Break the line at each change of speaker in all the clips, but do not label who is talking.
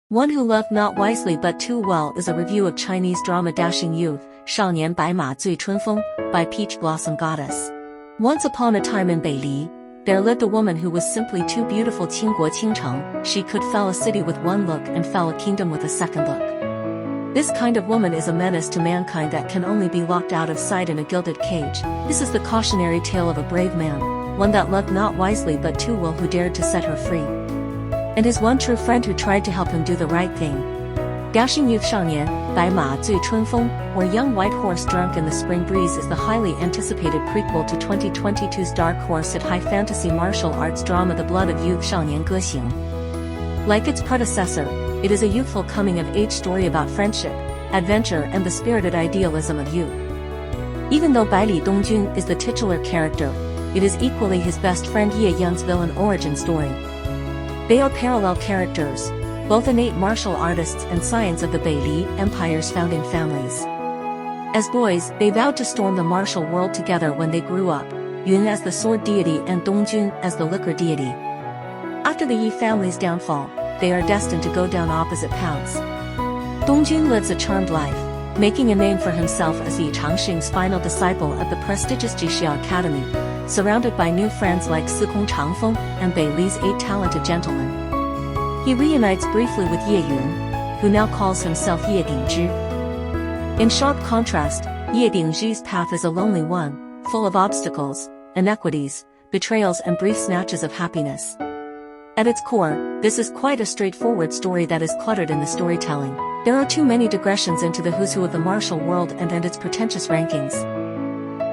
One who loved not wisely but too well is a review of Chinese drama Dashing Youth, 少年白马醉春风, by PeachBlossomGoddess. Once upon a time in Beili, there lived a woman who was simply too beautiful. 倾国倾城, she could fell a city with one look and fell a kingdom with a second look. This kind of woman is a menace to mankind that can only be locked out of sight in a gilded cage. This is the cautionary tale of a brave man, one that loved not wisely but too well, who dared to set her free, and his one true friend who tried to help him do the right thing. Dashing Youth 少年白马醉春风, or Young White Horse Drunk in the Spring Breeze, is the highly anticipated prequel to 2022's dark horse hit high fantasy martial arts drama The Blood of Youth 少年歌行. Like its predecessor, it is a youthful coming-of-age story about friendship, adventure and the spirited idealism of youth. Even though Bai Li Dongjun is the titular character, it is equally his best friend Ye Yun's villain origin story. They are parallel characters, both innate martial artists and scions of the Beili Empire's founding families. As boys, they vowed to storm the martial world together when they grew up, Yun as the sword deity and Dongjun as the liquor deity. After the Yi family's downfall, they are destined to go down opposite paths. Dongjun lives a charmed life, making a name for himself as Yi Changxing's final disciple at the prestigious Jixia Academy, surrounded by new friends like c-dramareview and Beili's 8 talented gentlemen. He reunites briefly with Ye Yun, who now calls himself Ye Dingzhi. In sharp contrast, Ye Dingzhi's path is a lonely one, full of obstacles, inequities, betrayals and brief snatches of happiness. At its core, this is quite a straightforward story that is cluttered in the storytelling. There are too many digressions into the who's who of the martial world and its pretentious rankings.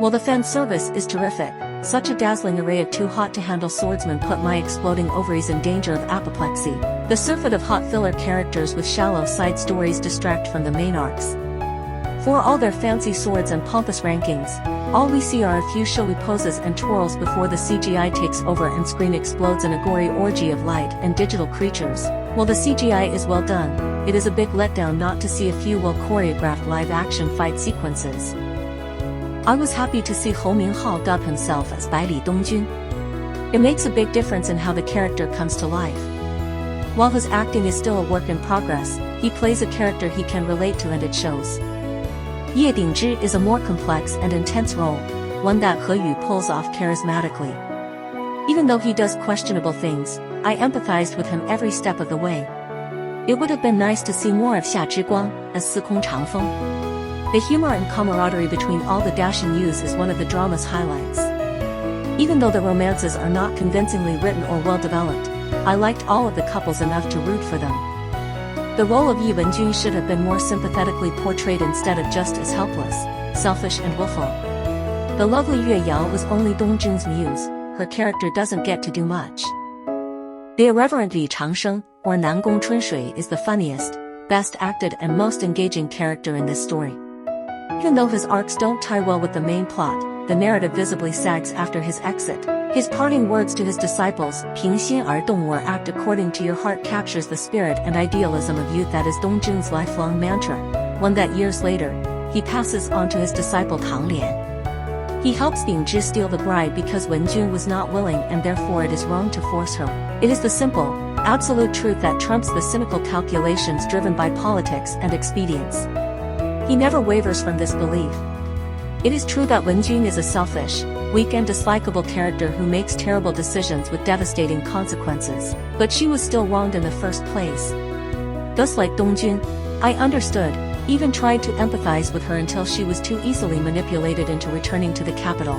While the fan service is terrific, such a dazzling array of too hot-to-handle swordsmen put my exploding ovaries in danger of apoplexy. The surfeit of hot filler characters with shallow side stories distract from the main arcs. For all their fancy swords and pompous rankings, all we see are a few showy poses and twirls before the CGI takes over and screen explodes in a gory orgy of light and digital creatures. While the CGI is well done, it is a big letdown not to see a few well-choreographed live-action fight sequences. I was happy to see Hou Minghao dub himself as Bai Li Dongjun. It makes a big difference in how the character comes to life. While his acting is still a work in progress, he plays a character he can relate to and it shows. Ye Dingzhi is a more complex and intense role, one that He Yu pulls off charismatically. Even though he does questionable things, I empathized with him every step of the way. It would have been nice to see more of Xia Zhiguang as c-dramareview. The humor and camaraderie between all the Dashing Youths is one of the drama's highlights. Even though the romances are not convincingly written or well developed, I liked all of the couples enough to root for them. The role of Yi Wenjun should have been more sympathetically portrayed instead of just as helpless, selfish and willful. The lovely Yue Yao was only Dongjun's muse, her character doesn't get to do much. The irreverent Yi Changsheng, or Nangong Chunshui, is the funniest, best acted and most engaging character in this story. Even though his arcs don't tie well with the main plot, the narrative visibly sags after his exit. His parting words to his disciples, 平心而动 or act according to your heart, captures the spirit and idealism of youth that is Dongjun's lifelong mantra, one that years later, he passes on to his disciple Tang Lian. He helps Dingzhi steal the bride because Wenjun was not willing and therefore it is wrong to force her. It is the simple, absolute truth that trumps the cynical calculations driven by politics and expedience. He never wavers from this belief. It is true that Wenjun is a selfish, weak and dislikable character who makes terrible decisions with devastating consequences, but she was still wronged in the first place. Thus, like Dongjun, I understood, even tried to empathize with her until she was too easily manipulated into returning to the capital.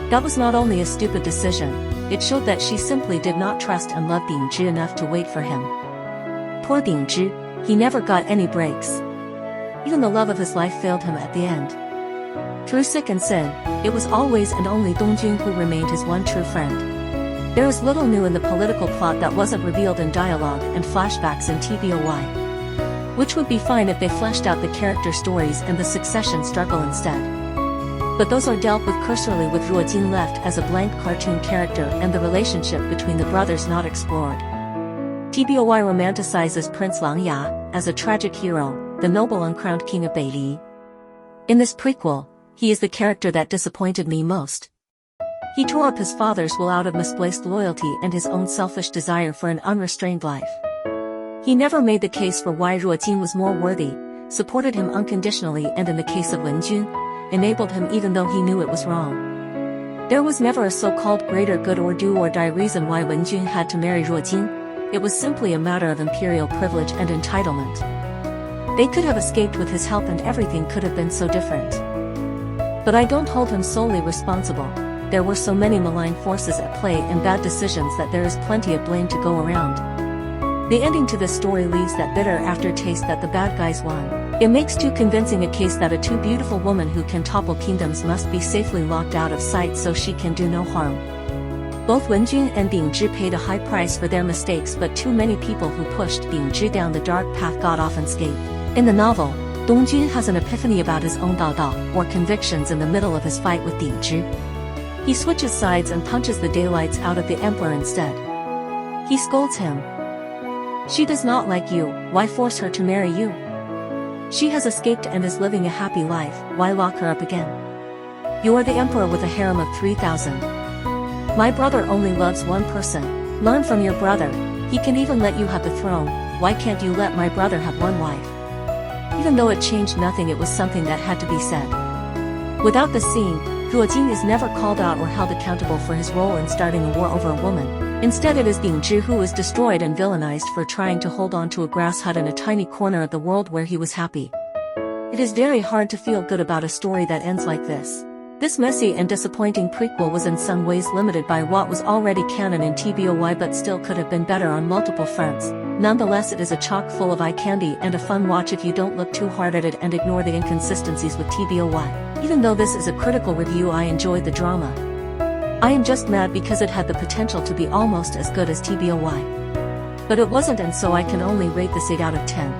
That was not only a stupid decision, it showed that she simply did not trust and love Dingzhi enough to wait for him. Poor Dingzhi, he never got any breaks. Even the love of his life failed him at the end. Through thick and thin, it was always and only Dongjun who remained his one true friend. There is little new in the political plot that wasn't revealed in dialogue and flashbacks in TBOY. Which would be fine if they fleshed out the character stories and the succession struggle instead. But those are dealt with cursorily, with Ruo Jin left as a blank cartoon character and the relationship between the brothers not explored. TBOY romanticizes Prince Lang Ya as a tragic hero, the noble uncrowned king of Beili. In this prequel, he is the character that disappointed me most. He tore up his father's will out of misplaced loyalty and his own selfish desire for an unrestrained life. He never made the case for why Ruojin was more worthy, supported him unconditionally, and in the case of Wenjun, enabled him even though he knew it was wrong. There was never a so-called greater good or do or die reason why Wenjun had to marry Ruojin. It was simply a matter of imperial privilege and entitlement. They could have escaped with his help and everything could have been so different. But I don't hold him solely responsible. There were so many malign forces at play and bad decisions that there is plenty of blame to go around. The ending to this story leaves that bitter aftertaste that the bad guys won. It makes too convincing a case that a too beautiful woman who can topple kingdoms must be safely locked out of sight so she can do no harm. Both Wenjun and Bingzhi paid a high price for their mistakes, but too many people who pushed Bingzhi down the dark path got off unscathed. In the novel, Dongjun has an epiphany about his own Dao or convictions in the middle of his fight with Bingzhi. He switches sides and punches the daylights out of the emperor instead. He scolds him. She does not like you, why force her to marry you? She has escaped and is living a happy life, why lock her up again? You are the emperor with a harem of 3,000. My brother only loves one person. Learn from your brother, he can even let you have the throne, why can't you let my brother have one wife? Even though it changed nothing, it was something that had to be said. Without the scene, Ruojin is never called out or held accountable for his role in starting a war over a woman. Instead it is Bingzhi who is destroyed and villainized for trying to hold on to a grass hut in a tiny corner of the world where he was happy. It is very hard to feel good about a story that ends like this. This messy and disappointing prequel was in some ways limited by what was already canon in TBOY, but still could have been better on multiple fronts. Nonetheless, it is a chock full of eye candy and a fun watch if you don't look too hard at it and ignore the inconsistencies with TBOY. Even though this is a critical review, I enjoyed the drama. I am just mad because it had the potential to be almost as good as TBOY. But it wasn't, and so I can only rate this 8 out of 10.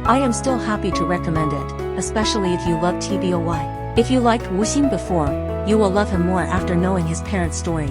I am still happy to recommend it, especially if you love TBOY. If you liked Wu Xin before, you will love him more after knowing his parents' story.